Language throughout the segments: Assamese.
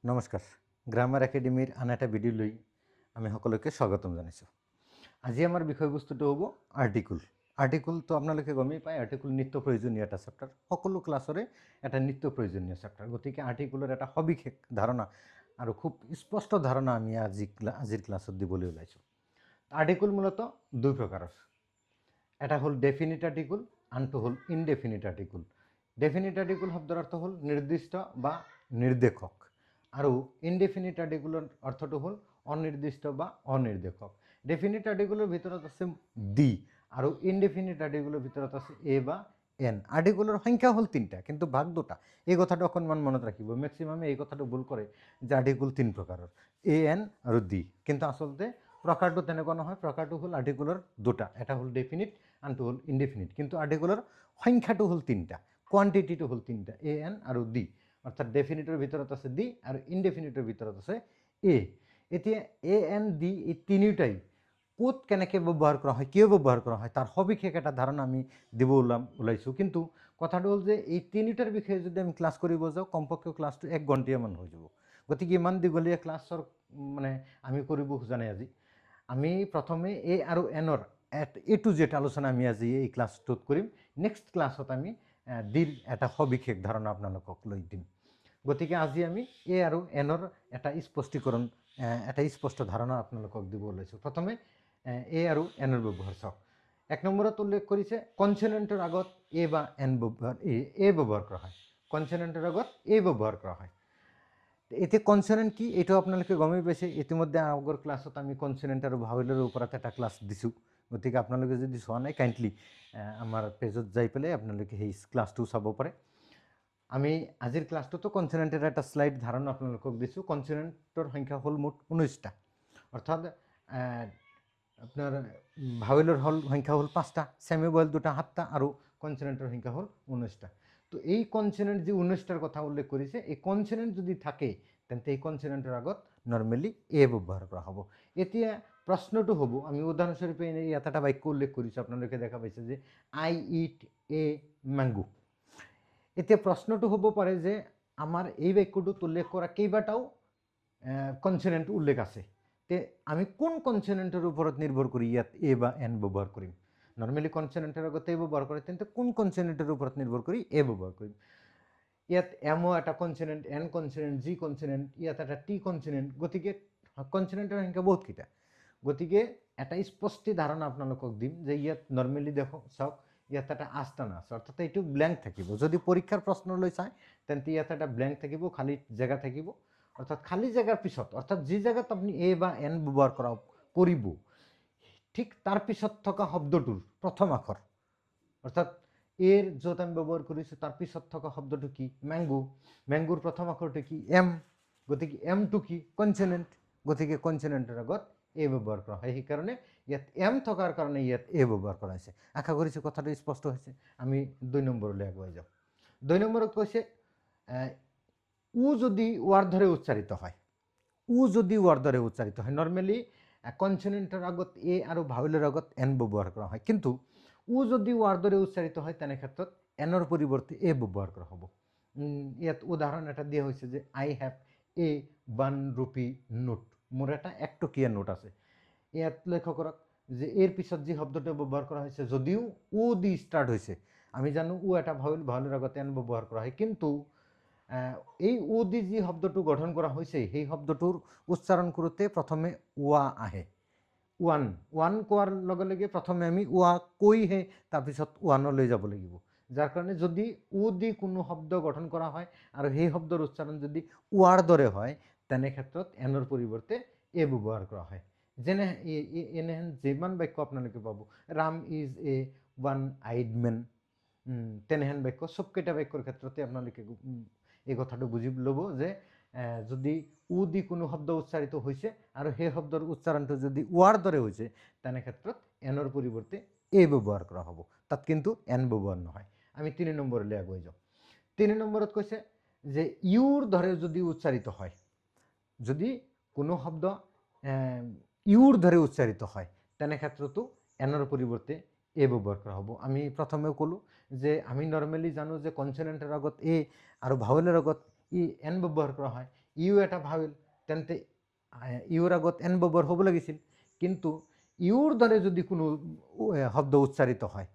নমস্কাৰ গ্ৰামাৰ একাডেমীৰ আন এটা ভিডিঅ' লৈ আমি সকলোকে স্বাগতম জানাইছোঁ। আজি আমাৰ বিষয়বস্তুটো হ'ব আৰ্টিকল। আৰ্টিকলটো আপোনালোকে গমেই পায়, আৰ্টিকল নিত্য প্ৰয়োজনীয় এটা চেপ্টাৰ, সকলো ক্লাছৰে এটা নিত্য প্ৰয়োজনীয় চেপ্টাৰ। গতিকে আৰ্টিকলৰ এটা সবিশেষ ধাৰণা আৰু খুব স্পষ্ট ধাৰণা আমি আজিৰ ক্লাছত দিবলৈ ওলাইছোঁ। আৰ্টিকল মূলতঃ দুই প্ৰকাৰৰ, এটা হ'ল ডেফিনিট আৰ্টিকল, আনটো হ'ল ইনডেফিনিট আৰ্টিকল। ডেফিনিট আৰ্টিকল শব্দৰ অৰ্থ হ'ল নিৰ্দিষ্ট বা নিৰ্দেশক, আৰু ইনডেফিনিট আৰ্টিকলৰ অৰ্থটো হ'ল অনিৰ্দিষ্ট বা অনিৰ্দেশক। ডেফিনিট আৰ্টিকলৰ ভিতৰত আছে দি, আৰু ইনডেফিনিট আৰ্টিকলৰ ভিতৰত আছে এ বা এন। আৰ্টিকলৰ সংখ্যা হ'ল 3টা, কিন্তু ভাগ 2টা। এই কথাটো অকণমান মনত ৰাখিব। মেক্সিমামে এই কথাটো ভুল কৰে যে আৰ্টিকল 3 প্ৰকাৰৰ, এ এন আৰু দি, কিন্তু আচলতে প্ৰকাৰটো তেনেকুৱা নহয়। প্ৰকাৰটো হ'ল আৰ্টিকলৰ 2টা, এটা হ'ল ডেফিনিট, আনটো হ'ল ইনডেফিনিট, কিন্তু আৰ্টিকলৰ সংখ্যাটো হ'ল 3টা, কোৱান্টিটিটো হ'ল 3টা, এ এন আৰু দি। অৰ্থাৎ ডেফিনিটৰ ভিতৰত আছে দি আৰু ইনডেফিনিটৰ ভিতৰত আছে এ। এতিয়া এ এন দি এই তিনিটাই ক'ত কেনেকৈ ব্যৱহাৰ কৰা হয়, কিয় ব্যৱহাৰ কৰা হয়, তাৰ সবিশেষ এটা ধাৰণা আমি দিব ওলাইছোঁ। কিন্তু কথাটো হ'ল যে এই তিনিটাৰ বিষয়ে যদি আমি ক্লাছ কৰিব যাওঁ, কমপক্ষে ক্লাছটো 1 ঘণ্টামান হৈ যাব। গতিকে ইমান দীঘলীয়া ক্লাছৰ আমি কৰিব খোজা নাই। আজি আমি প্ৰথমে এ আৰু এনৰ এ টু জেড আলোচনা আমি আজি এই ক্লাছটোত কৰিম। নেক্সট ক্লাছত আমি ডিৰ এটা সবিশেষ ধাৰণা আপোনালোকক লৈ দিম। গতিকে আজি আমি এ আৰু এনৰ এটা স্পষ্টীকৰণ, এটা স্পষ্ট ধাৰণা আপোনালোকক দিব ওলাইছোঁ। প্ৰথমে এ আৰু এনৰ ব্যৱহাৰ চাওক। 1 নম্বৰত উল্লেখ কৰিছে কনচনেণ্টৰ আগত এ বা এন এ ব্যৱহাৰ কৰা হয়। কনচনেণ্টৰ আগত এ ব্যৱহাৰ কৰা হয়। এতিয়া কনচনেণ্ট কি এইটো আপোনালোকে গমেই পাইছে। ইতিমধ্যে আগৰ ক্লাছত আমি কনচনেণ্ট আৰু ভাৱেলৰ ওপৰত এটা ক্লাছ দিছোঁ। গতিকে আপোনালোকে যদি চোৱা নাই, কাইণ্ডলি আমাৰ পেজত যাই পেলাই আপোনালোকে সেই ক্লাছটো চাব পাৰে। আমি আজিৰ ক্লাছটোতো কনচনেণ্টেৰ এটা শ্লাইড ধাৰণা আপোনালোকক দিছোঁ। কনচনেণ্টৰ সংখ্যা হ'ল মুঠ 19টা, অৰ্থাৎ আপোনাৰ ভাৱেলৰ সংখ্যা হ'ল 5টা, ছেমিভৱেল 2টা 7টা, আৰু কনচনেণ্টৰ সংখ্যা হ'ল 19টা। তো এই কনচনেণ্ট যি 19টাৰ কথা উল্লেখ কৰিছে, এই কনচনেণ্ট যদি থাকে তেন্তে এই কনচনেণ্টৰ আগত নৰ্মেলি এ ব্যৱহাৰ কৰা হ'ব। এতিয়া প্ৰশ্নটো হ'ব, আমি উদাহৰণস্বৰূপে ইয়াত এটা বাক্য উল্লেখ কৰিছোঁ, আপোনালোকে দেখা পাইছে যে আই ইট এ মেংগো। এতিয়া প্ৰশ্নটো হ'ব পাৰে যে আমাৰ এই বাক্যটোত উল্লেখ কৰা কেইবাটাও কনচনেণ্ট উল্লেখ আছে, তে আমি কোন কনচনেণ্টৰ ওপৰত নিৰ্ভৰ কৰি ইয়াত এ বা এন ব্যৱহাৰ কৰিম? নৰ্মেলি কনচনেণ্টৰ আগত এ ব্যৱহাৰ কৰে, তেন্তে কোন কনচনেণ্টৰ ওপৰত নিৰ্ভৰ কৰি এ ব্যৱহাৰ কৰিম? ইয়াত এমও এটা কনচনেণ্ট, এন কনচনেণ্ট, জি কনচনেণ্ট, ইয়াত এটা টি কনচনেণ্ট। গতিকে কনচনেণ্টৰ সংখ্যা বহুতকেইটা। গতিকে এটা স্পষ্ট ধাৰণা আপোনালোকক দিম যে ইয়াত নৰ্মেলি চাওক, ইয়াত এটা আস্তানা আছে, অৰ্থাৎ এইটো ব্লেংক থাকিব। যদি পৰীক্ষাৰ প্ৰশ্নলৈ চায় তেন্তে ইয়াত এটা ব্লেংক থাকিব, খালী জেগা থাকিব। অৰ্থাৎ খালী জেগাৰ পিছত, অৰ্থাৎ যি জেগাত আপুনি এ বা এন ব্যৱহাৰ কৰিব, ঠিক তাৰ পিছত থকা শব্দটোৰ প্ৰথম আখৰ, অৰ্থাৎ এৰ য'ত আমি ব্যৱহাৰ কৰিছোঁ তাৰ পিছত থকা শব্দটো কি? মেংগো। মেংগোৰ প্ৰথম আখৰটো কি? এম। গতিকে এমটো কি? কনচনেণ্ট। গতিকে কনচনেণ্টৰ আগত এ ব্যৱহাৰ কৰা হয়। সেইকাৰণে ইয়াত এম থকাৰ কাৰণে ইয়াত এ ব্যৱহাৰ কৰা হৈছে। আশা কৰিছোঁ কথাটো স্পষ্ট হৈছে। আমি 2 নম্বৰলৈ আগুৱাই যাওঁ। 2 নম্বৰত কৈছে উ যদি ৱাৰ ধৰে উচ্চাৰিত হয়, উ যদি ৱাৰ ধৰে উচ্চাৰিত হয়, নৰ্মেলি কনচনেণ্টৰ আগত এ আৰু ভাৱেলৰ আগত এন ব্যৱহাৰ কৰা হয়, কিন্তু উ যদি ৱাৰ ধৰে উচ্চাৰিত হয় তেনে ক্ষেত্ৰত এনৰ পৰিৱৰ্তে এ ব্যৱহাৰ কৰা হ'ব। ইয়াত উদাহৰণ এটা দিয়া হৈছে যে আই হেভ এ 1 rupee নোট। মোৰ এটা 1 টকীয়া নোট আছে। ইয়াত লক্ষ্য কৰক যে এৰ পিছত যি শব্দটো ব্যৱহাৰ কৰা হৈছে, যদিও উ দি ষ্টাৰ্ট হৈছে, আমি জানো উ এটা ভাৱেল, ভাৱেলৰ আগত এন ব্যৱহাৰ কৰা হয়, কিন্তু এই উ দি যি শব্দটো গঠন কৰা হৈছে, সেই শব্দটোৰ উচ্চাৰণ কৰোঁতে প্ৰথমে ওৱা আহে। ওৱান কোৱাৰ লগে লগে প্ৰথমে আমি ওৱা কৈহে তাৰপিছত ওৱানলৈ যাব লাগিব। যাৰ কাৰণে যদি উ দি কোনো শব্দ গঠন কৰা হয় আৰু সেই শব্দৰ উচ্চাৰণ যদি ওৱাৰ দৰে হয়, তেনে ক্ষেত্ৰত এনৰ পৰিৱৰ্তে এ ব্যৱহাৰ কৰা হয়। যেনে এনেহেন যিমান বাক্য আপোনালোকে পাব, Ram is a 1 eyed man, তেনেহেন বাক্য, চবকেইটা বাক্যৰ ক্ষেত্ৰতে আপোনালোকে এই কথাটো বুজি ল'ব যে যদি উ দি কোনো শব্দ উচ্চাৰিত হৈছে আৰু সেই শব্দৰ উচ্চাৰণটো যদি ওৱাৰ দৰে হৈছে, তেনে ক্ষেত্ৰত এনৰ পৰিৱৰ্তে এ ব্যৱহাৰ কৰা হ'ব, তাত কিন্তু এন ব্যৱহাৰ নহয়। আমি 3 নম্বৰলৈ আগুৱাই যাওঁ। 3 নম্বৰত কৈছে যে ইউৰ দৰে যদি উচ্চাৰিত হয়, যদি কোনো শব্দ ইউৰ দৰে উচ্চাৰিত হয়, তেনে ক্ষেত্ৰতো এনৰ পৰিৱৰ্তে এ ব্যৱহাৰ কৰা হ'ব। আমি প্ৰথমেও ক'লোঁ যে আমি নৰ্মেলি জানো যে কনচনেণ্টৰ আগত এ আৰু ভাৱেলৰ আগত এন ব্যৱহাৰ কৰা হয়, ইউ এটা ভাৱেল তেন্তে ইউৰ আগত এন ব্যৱহাৰ হ'ব লাগিছিল, কিন্তু ইউৰ দৰে যদি কোনো শব্দ উচ্চাৰিত হয়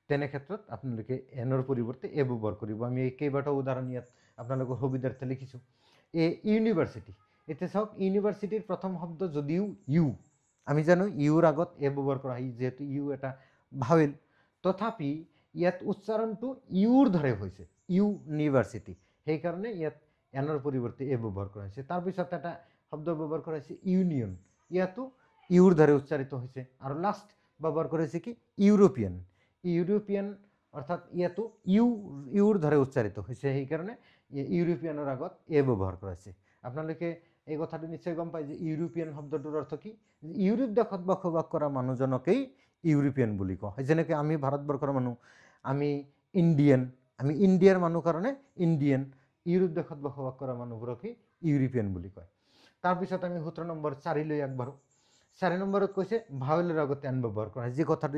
তেনে ক্ষেত্ৰত আপোনালোকে এনৰ পৰিৱৰ্তে এ ব্যৱহাৰ কৰিব। আমি কেইবাটাও উদাহৰণ ইয়াত আপোনালোকৰ সুবিধাৰ্থে লিখিছোঁ। ইউনিভাৰ্চিটি, এতিয়া চাওক ইউনিভাৰ্চিটিৰ প্ৰথম শব্দ যদিও ইউ, আমি জানো ইউৰ আগত এ ব্যৱহাৰ কৰা হয় যিহেতু ইউ এটা ভাৱেল, তথাপি ইয়াত উচ্চাৰণটো ইউৰ দৰে হৈছে ইউনিভাৰ্চিটি, সেইকাৰণে ইয়াত এনৰ পৰিৱৰ্তে এ ব্যৱহাৰ কৰা হৈছে। তাৰপিছত এটা শব্দ ব্যৱহাৰ কৰা হৈছে ইউনিয়ন, ইয়াতো ইউৰ দৰে উচ্চাৰিত হৈছে। আৰু লাষ্ট ব্যৱহাৰ কৰা হৈছে কি ইউৰোপিয়ান, ইউৰোপিয়ান অৰ্থাৎ ইয়াতো ইউৰ দৰে উচ্চাৰিত হৈছে, সেইকাৰণে ইউৰোপিয়ানৰ আগত এ ব্যৱহাৰ কৰা হৈছে। আপোনালোকে এই কথাটো নিশ্চয় গম পায় যে ইউৰোপিয়ান শব্দটোৰ অৰ্থ কি, ইউৰোপ দেশত বসবাস কৰা মানুহজনকেই ইউৰোপিয়ান বুলি কোৱা হয়। যেনেকৈ আমি ভাৰতবৰ্ষৰ মানুহ, আমি ইণ্ডিয়ান, আমি ইণ্ডিয়াৰ মানুহ কাৰণে ইণ্ডিয়ান, ইউৰোপ দেশত বসবাস কৰা মানুহবোৰকেই ইউৰোপিয়ান বুলি কয়। তাৰপিছত আমি সূত্ৰ নম্বৰ 4লৈ আগবাঢ়োঁ। 4 নম্বৰত কৈছে ভাৱেলৰ আগত এন ব্যৱহাৰ কৰা হয়। যি কথাটো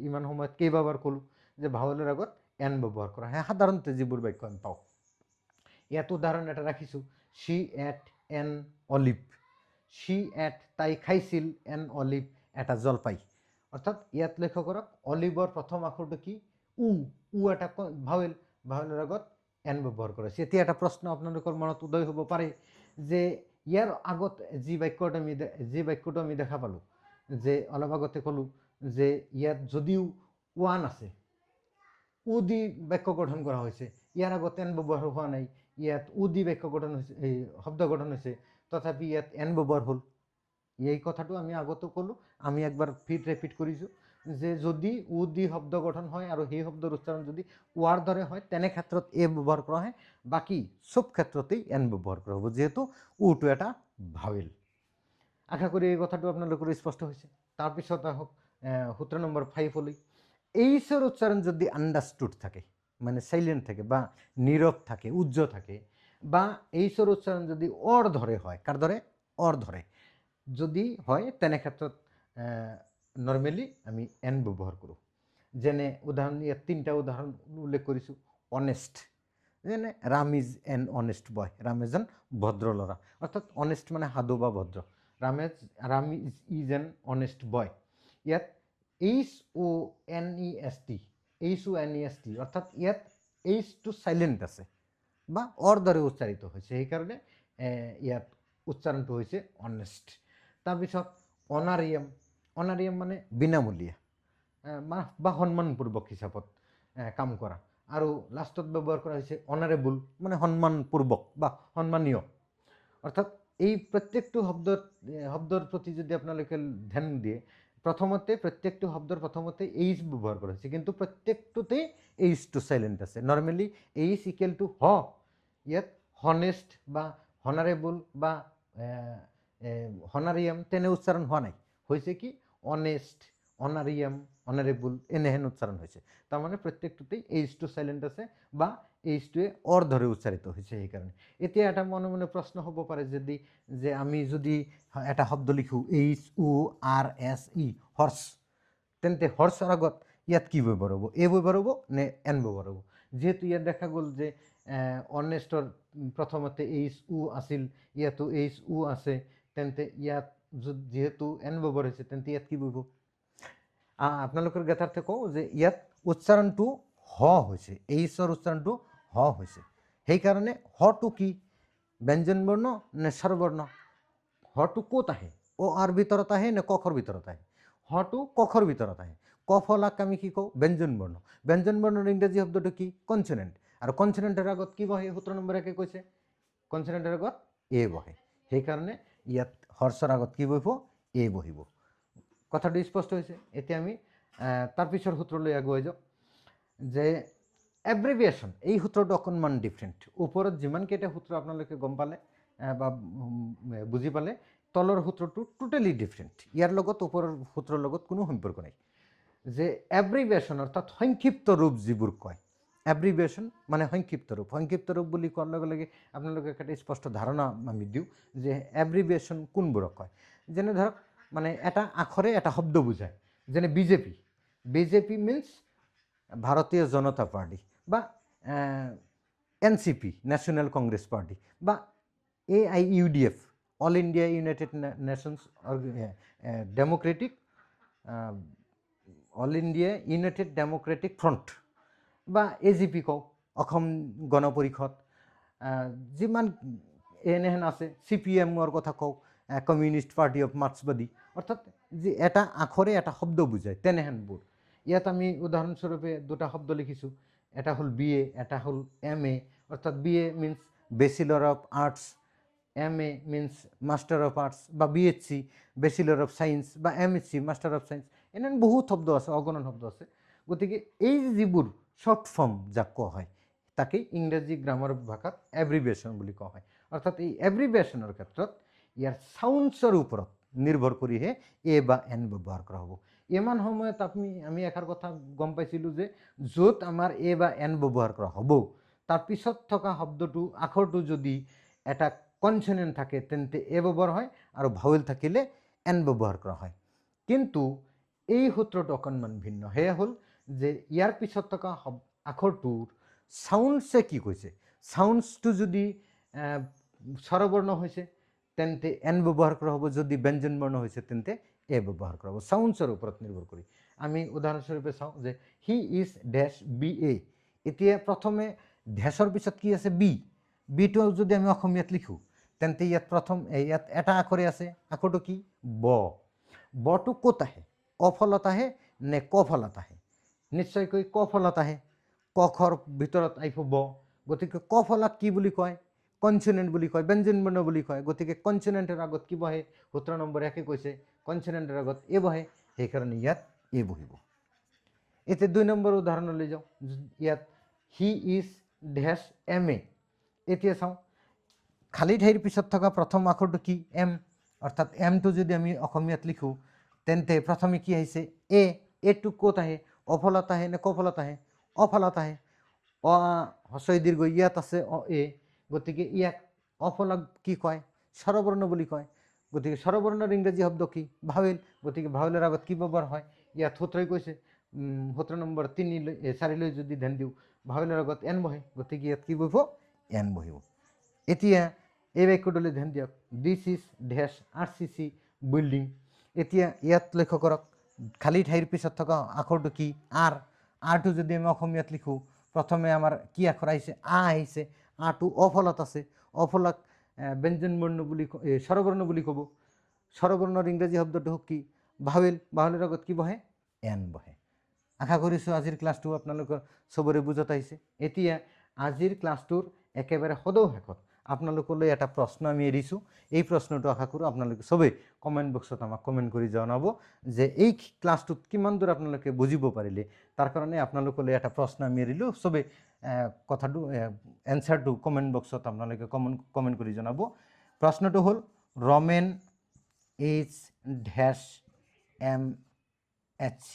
ইমান সময়ত কেইবাবাৰ ক'লোঁ যে ভাৱেলৰ আগত এন ব্যৱহাৰ কৰা হয় সাধাৰণতে যিবোৰ বাক্য আমি পাওঁ। ইয়াত উদাহৰণ এটা ৰাখিছোঁ, she ate an olive, she ate তাই খাইছিল এন অলিভ এটা জলপাই, অৰ্থাৎ ইয়াত লক্ষ্য কৰক অলিভৰ প্ৰথম আখৰটো কি উ এটা ভাৱেল, ভাৱেলৰ আগত এন ব্যৱহাৰ কৰা হৈছে। এতিয়া এটা প্ৰশ্ন আপোনালোকৰ মনত উদয় হ'ব পাৰে যে ইয়াৰ আগত যি বাক্যটো আমি দেখা পালোঁ, যে অলপ আগতে ক'লোঁ যে ইয়াত যদিও ওৱান আছে, উ দি বাক্য গঠন কৰা হৈছে, ইয়াৰ আগত এন ব্যৱহাৰ হোৱা নাই, ইয়াত উ দি বাক্য গঠন হৈছে, এই শব্দ গঠন হৈছে, তথাপি ইয়াত এন ব্যৱহাৰ হ'ল। এই কথাটো আমি আগতো ক'লোঁ, আমি একবাৰ ৰিপিট কৰিছোঁ যে যদি উ দি শব্দ গঠন হয় আৰু সেই শব্দৰ উচ্চাৰণ যদি ওৱাৰ দৰে হয় তেনে ক্ষেত্ৰত এ ব্যৱহাৰ কৰা হয়, বাকী চব ক্ষেত্ৰতেই এন ব্যৱহাৰ কৰা হ'ব, যিহেতু উটো এটা ভাৱেল। আশা কৰি এই কথাটো আপোনালোকৰ স্পষ্ট হৈছে। তাৰপিছত আহক সূত্ৰ নম্বৰ 5লৈ। এইচৰ উচ্চাৰণ যদি আণ্ডাৰষ্টুড থাকে, মানে চাইলেণ্ট থাকে বা নীৰৱ থাকে, উজ্জ থাকে, বা এইচৰ উচ্চাৰণ যদি অৰ ধৰে হয়, কাৰ ধৰে অৰ ধৰে যদি হয়, তেনে ক্ষেত্ৰত নৰ্মেলি আমি এন ব্যৱহাৰ কৰোঁ। যেনে উদাহৰণ ইয়াত 3টা উদাহৰণ উল্লেখ কৰিছোঁ। অনেষ্ট, যেনে ৰাম ইজ এন অনেষ্ট বয়, ৰাম এজন ভদ্ৰ ল'ৰা, অৰ্থাৎ অনেষ্ট মানে সাধু বা ভদ্ৰ। ৰাম ইজ এন অনেষ্ট বয়, ইয়াত HONEST, অৰ্থাৎ ইয়াত এইচটো চাইলেণ্ট আছে বা অৰ দৰে উচ্চাৰিত হৈছে, সেইকাৰণে ইয়াত উচ্চাৰণটো হৈছে অনেষ্ট। তাৰপিছত অনাৰিয়াম, অনাৰিয়াম মানে বিনামূলীয়া বা সন্মানপূৰ্বক হিচাপত কাম কৰা। আৰু লাষ্টত ব্যৱহাৰ কৰা হৈছে অনাৰেবল, মানে সন্মানপূৰ্বক বা সন্মানীয়। অৰ্থাৎ এই প্ৰত্যেকটো শব্দৰ প্ৰতি যদি আপোনালোকে ধ্যান দিয়ে, প্ৰত্যেকটো শব্দৰ প্ৰথমতে এইচ ব্যৱহাৰ কৰা হৈছে, কিন্তু প্ৰত্যেকটোতেই এইচটো চাইলেণ্ট আছে। নৰ্মেলি এইচ ইকুৱেল টু হ, ইয়াত হনেষ্ট বা হনাৰেবল বা হনাৰিয়াম তেনে উচ্চাৰণ হোৱা নাই, হৈছে কি অনেষ্ট, অনাৰিয়াম, অনাৰেবল এনেহেন উচ্চাৰণ হৈছে। তাৰমানে প্ৰত্যেকটোতেই এইচটো চাইলেণ্ট আছে বা এইচটোৱে অৰ ধৰে উচ্চাৰিত হৈছে। সেইকাৰণে এতিয়া এটা মনে মনে প্ৰশ্ন হ'ব পাৰে যে আমি যদি এটা শব্দ লিখোঁ HORSE, হৰ্চ, তেন্তে হৰ্চৰ আগত ইয়াত কি ব্যৱহাৰ হ'ব, এ ব্যৱহাৰ হ'ব নে এন ব্যৱহাৰ হ'ব? যিহেতু ইয়াত দেখা গ'ল যে অনেষ্টৰ প্ৰথমতে HO আছিল, ইয়াতো HO আছে, তেন্তে ইয়াত যিহেতু এন ব্যৱহাৰ হৈছে, তেন্তে ইয়াত কি বহিব? আপোনালোকৰ জ্ঞাতাৰ্থে কওঁ যে ইয়াত উচ্চাৰণটো হ হৈছে, এইচৰ উচ্চাৰণটো হ হৈছে। সেইকাৰণে হটো কি ব্যঞ্জন বৰ্ণ নে স্বৰবৰ্ণ? হটো ক'ত আহে? অ' আৰ ভিতৰত আহে নে কখৰ ভিতৰত আহে? হটো কখৰ ভিতৰত আহে। ক ফলাক আমি কি কওঁ? ব্যঞ্জন বৰ্ণ। ব্যঞ্জন বৰ্ণৰ ইংৰাজী শব্দটো কি? কনচনেণ্ট। আৰু কনচনেণ্টৰ আগত কি বহে? সূত্ৰ নম্বৰ 1 কৈছে কনচনেণ্টৰ আগত এ বহে। সেইকাৰণে ইয়াত হৰ্ষৰ আগত কি বহিব? এ বহিব। কথাটো স্পষ্ট হৈছে। এতিয়া আমি তাৰপিছৰ সূত্ৰলৈ আগুৱাই যাওঁ যে এব্ৰিভিয়েশ্যন, এই সূত্ৰটো অকণমান ডিফাৰেণ্ট। ওপৰত যিমানকেইটা সূত্ৰ আপোনালোকে গম পালে বা বুজি পালে, তলৰ সূত্ৰটো টোটেলি ডিফাৰেণ্ট। ইয়াৰ লগত ওপৰৰ সূত্ৰৰ লগত কোনো সম্পৰ্ক নাই। যে এব্ৰিভিয়েশ্যন অৰ্থাৎ সংক্ষিপ্ত ৰূপ যিবোৰ কয়, এব্ৰিভিয়েশ্যন মানে সংক্ষিপ্ত ৰূপ। সংক্ষিপ্ত ৰূপ বুলি কোৱাৰ লগে লগে আপোনালোকে এটা স্পষ্ট ধাৰণা আমি দিওঁ যে এব্ৰিভিয়েশ্যন কোনবোৰক কয়। যেনে ধৰক মানে এটা আখৰে এটা শব্দ বুজায়, যেনে বিজেপি। বিজেপি মিনছ ভাৰতীয় জনতা পাৰ্টি, বা NCP নেশ্যনেল কংগ্ৰেছ পাৰ্টি, বা AIUDF, all India United nations Democratic all India United Democratic front বা AGP কওঁ, অসম গণ পৰিষদ, যিমান এনেহেন আছে, CPM-ৰ কথা কওঁ, কমিউনিষ্ট পাৰ্টি অফ মাৰ্ক্সবাদী, অৰ্থাৎ যি এটা আখৰে এটা শব্দ বুজায় তেনেহেনবোৰ। ইয়াত আমি উদাহৰণস্বৰূপে দুটা শব্দ লিখিছোঁ, এটা হ'ল BA, এটা হ'ল MA, অৰ্থাৎ BA means bachelor of arts, MA means master of arts, বা BHC বেচিলৰ অফ ছায়েন্স, বা MSc মাষ্টাৰ অফ ছায়েন্স, এনেহেন বহুত শব্দ আছে, অগণন শব্দ আছে। গতিকে এই যিবোৰ শ্বৰ্ট ফৰ্ম যাক কোৱা হয় তাকেই ইংৰাজী গ্ৰামাৰ ভাষাত এব্ৰিভিয়েশ্যন বুলি কোৱা হয়। অৰ্থাৎ এই এব্ৰিভিয়েশ্যনৰ ক্ষেত্ৰত ইয়াৰ চাউণ্ডছৰ ওপৰত নিৰ্ভৰ কৰিহে A বা N ব্যৱহাৰ কৰা হ'ব। ইমান সময়ত আমি এষাৰ কথা গম পাইছিলোঁ যে য'ত আমাৰ A বা N ব্যৱহাৰ কৰা হ'ব তাৰ পিছত থকা শব্দটো আখৰটো যদি এটা কনচনেণ্ট থাকে তেন্তে A ব্যৱহাৰ হয়, আৰু ভাৱেল থাকিলে N ব্যৱহাৰ কৰা হয়। কিন্তু এই সূত্ৰটো অকণমান ভিন্ন। সেয়া হ'ল যে ইয়াৰ পিছত থকা আখৰটোৰ চাউণ্ডছে কি কৈছে। চাউণ্ডছটো যদি স্বৰবৰ্ণ হৈছে তেন্তে N ব্যৱহাৰ কৰা হ'ব, যদি ব্যঞ্জন বৰ্ণ হৈছে তেন্তে A ব্যৱহাৰ কৰা হ'ব, চাউণ্ডছৰ ওপৰত নিৰ্ভৰ কৰি। আমি উদাহৰণস্বৰূপে চাওঁ যে হি ইজ ডেছ BA। এতিয়া প্ৰথমে ডেছৰ পিছত কি আছে? B। বিটো যদি আমি অসমীয়াত লিখোঁ তেন্তে ইয়াত ইয়াত এটা আখৰে আছে, আখৰটো কি? ব। বটো ক'ত আহে? অফলত আহে নে কফলত আহে? নিশ্চয়কৈ কফলত আহে। কখৰ ভিতৰত আহিব ব। গতিকে কফলাক কি বুলি কয়? কনচনেণ্ট বুলি কয়, ব্যঞ্জন বৰ্ণ বুলি কয়। গতিকে কনচনেণ্টৰ আগত কি বহে? সূত্ৰ নম্বৰ 1 কৈছে কনচনেণ্টৰ আগত A বহে, সেইকাৰণে ইয়াত A বহিব। এতিয়া 2 নম্বৰ উদাহৰণলৈ যাওঁ। ইয়াত হি ইজ ডেছ MA। এতিয়া চাওঁ খালী ঠাইৰ পিছত থকা প্ৰথম আখৰটো কি? M। অৰ্থাৎ এমটো যদি আমি অসমীয়াত লিখোঁ তেন্তে প্ৰথমে কি আহিছে? A। এটো ক'ত আহে? অফলত আহে নে কফলত আহে? অফলত আহে। হস্ৰ ই দীৰ্ঘ ইয়াত আছে A। গতিকে ইয়াক অফলক কি কয়? স্বৰবৰ্ণ বুলি কয়। গতিকে স্বৰবৰ্ণৰ ইংৰাজী শব্দ কি? ভাৱেল। গতিকে ভাৱেলৰ আগত কি ব্যৱহাৰ হয়? ইয়াত সূত্ৰই কৈছে, সূত্ৰ নম্বৰ 4লৈ যদি ধ্যান দিওঁ ভাৱেলৰ আগত N বহে, গতিকে ইয়াত কি বহিব? N বহিব। এতিয়া এই বাক্যটোলৈ ধ্যান দিয়ক, this is dash RCC building. এতিয়া ইয়াত লক্ষ্য কৰক খালী ঠাইৰ পিছত থকা আখৰটো কি? R। আৰটো যদি আমি অসমীয়াত লিখোঁ প্ৰথমে আমাৰ কি আখৰ আহিছে? আ আহিছে। আটো অফলত আছে। অফলক ব্যঞ্জন বৰ্ণ বুলি স্বৰবৰ্ণ বুলি ক'ব। স্বৰবৰ্ণৰ ইংৰাজী শব্দটো কি? ভাৱেল। ভাৱেলৰ আগত কি বহে? N বহে। আশা কৰিছোঁ আজিৰ ক্লাছটো আপোনালোকৰ চবৰে বুজত আহিছে। এতিয়া আজিৰ ক্লাছটোৰ একেবাৰে সদৌ শেষত আপোনালোকলৈ এটা প্ৰশ্ন আমি এৰিছোঁ। এই প্ৰশ্নটো আশা কৰোঁ আপোনালোকে চবেই কমেণ্ট বক্সত আমাক কমেণ্ট কৰি জনাব যে এই ক্লাছটোত কিমান দূৰ আপোনালোকে বুজিব পাৰিলে। তাৰ কাৰণে আপোনালোকলৈ এটা প্ৰশ্ন আমি এৰিলোঁ। চবেই কথাটো এনচাৰটো কমেণ্ট বক্সত আপোনালোকে কমেণ্ট কৰি জনাব। প্ৰশ্নটো হ'ল ৰমেন এইচ ডেছ MHC।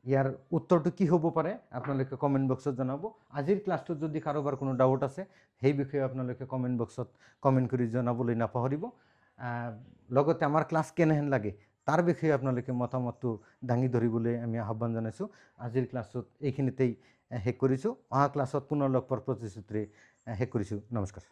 ইয়াৰ উত্তৰটো কি হ'ব পাৰে আপোনালোকে কমেণ্ট বক্সত জনাব। আজিৰ ক্লাছটোত যদি কাৰোবাৰ কোনো ডাউট আছে সেই বিষয়ে আপোনালোকে কমেণ্ট বক্সত কমেণ্ট কৰি জনাবলৈ নাপাহৰিব। লগতে আমাৰ ক্লাছ কেনেহেন লাগে তাৰ বিষয়ে আপোনালোকে মতামতটো দাঙি ধৰিবলৈ আমি আহ্বান জনাইছোঁ। আজিৰ ক্লাছটোত এইখিনিতেই শেষ কৰিছোঁ। অহা ক্লাছত পুনৰ লগ পোৱাৰ প্ৰতিশ্ৰুতিৰে শেষ কৰিছোঁ। নমস্কাৰ।